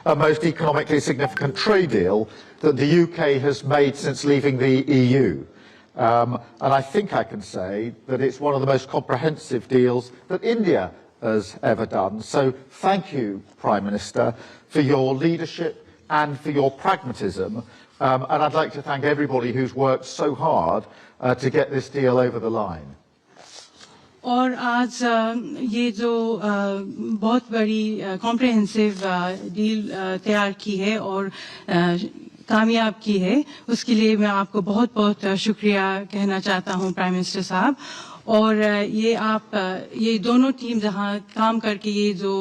and most economically significant trade deal that the UK has made since leaving the EU. And I think I can say that it's one of the most comprehensive deals that India has ever done. So thank you, Prime Minister, for your leadership and for your pragmatism. And I'd like to thank everybody who's worked so hard to get this deal over the line. और आज ये जो बहुत बड़ी comprehensive deal तैयार की है और कामयाब की है, उसके लिए मैं आपको बहुत बहुत शुक्रिया कहना चाहता हूं, प्राइम मिनिस्टर साहब। और ये दोनों टीम जहां काम करके ये जो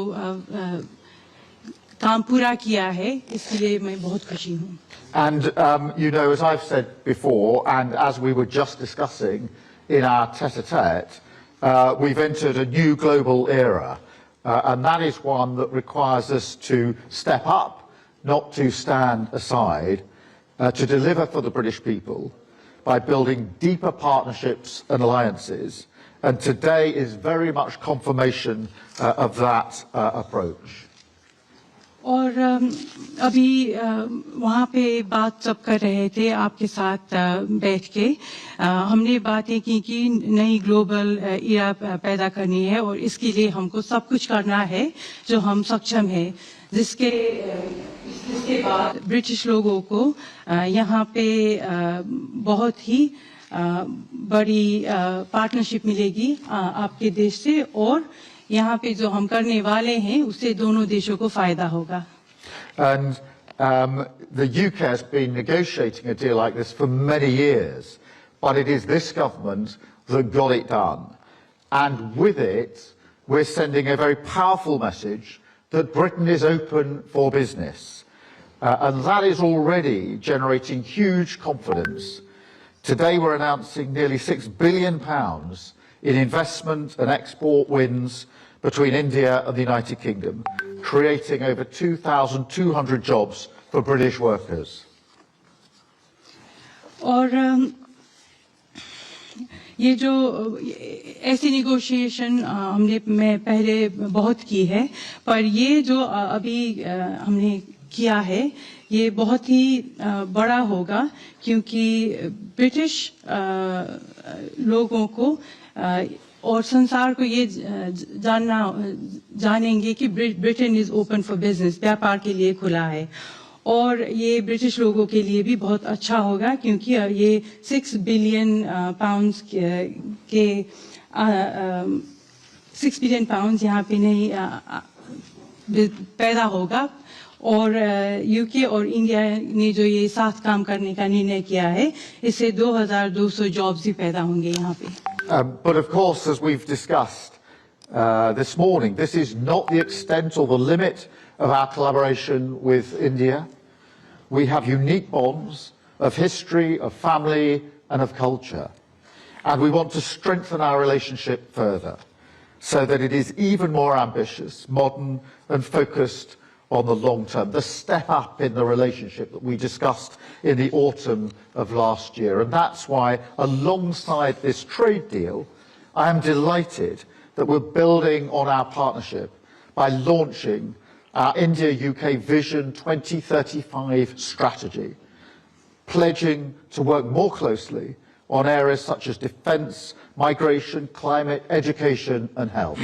काम पूरा किया है, इसके लिए मैं बहुत खुशी हूं। And you know, as I've said before, and as we were just discussing in our tete-a-tete, we've entered a new global era, and that is one that requires us to step up, not to stand aside, to deliver for the British people by building deeper partnerships and alliances. And today is very much confirmation of that approach. और अभी वहाँ पे बात सब कर रहे थे आपके साथ बैठ के, हमने बातें की कि नई ग्लोबल इरा पैदा करनी है और इसके लिए हमको सब कुछ करना है जो हम सक्षम है, जिसके बाद ब्रिटिश लोगों को यहाँ पे बहुत ही बड़ी पार्टनरशिप मिलेगी आपके देश से, और यहाँ पे जो हम करने वाले हैं उससे दोनों देशों को फायदा होगा। And the UK has been negotiating a deal like this for many years, but it is this government that got it done. And with it, we're sending a very powerful message that Britain is open for business. And that is already generating huge confidence. Today we're announcing nearly £6 billion in investment and export wins between India and the United Kingdom, creating over 2,200 jobs for British workers. और ये जो ऐसी negotiation मैं पहले बहुत की है, पर ये जो अभी हमने किया है ये बहुत ही बड़ा होगा, क्योंकि ब्रिटिश लोगों को और संसार को ये जानेंगे कि Britain is open for business, व्यापार के लिए खुला है। और ये ब्रिटिश लोगों के लिए भी बहुत अच्छा होगा, क्योंकि ये 6 बिलियन पाउंड्स के 6 बिलियन पाउंड्स यहाँ पे नहीं पैदा होगा। और यूके और इंडिया ने जो ये साथ काम करने का निर्णय किया है, इससे 2,200 जॉब्स भी पैदा होंगे यहाँ पे। But of course, as we've discussed this morning, this is not the extent or the limit of our collaboration with India. We have unique bonds of history, of family, and of culture. And we want to strengthen our relationship further so that it is even more ambitious, modern, and focused on the long term, the step up in the relationship that we discussed in the autumn of last year. And that's why, alongside this trade deal, I am delighted that we're building on our partnership by launching our India-UK Vision 2035 strategy, pledging to work more closely on areas such as defence, migration, climate, education and health.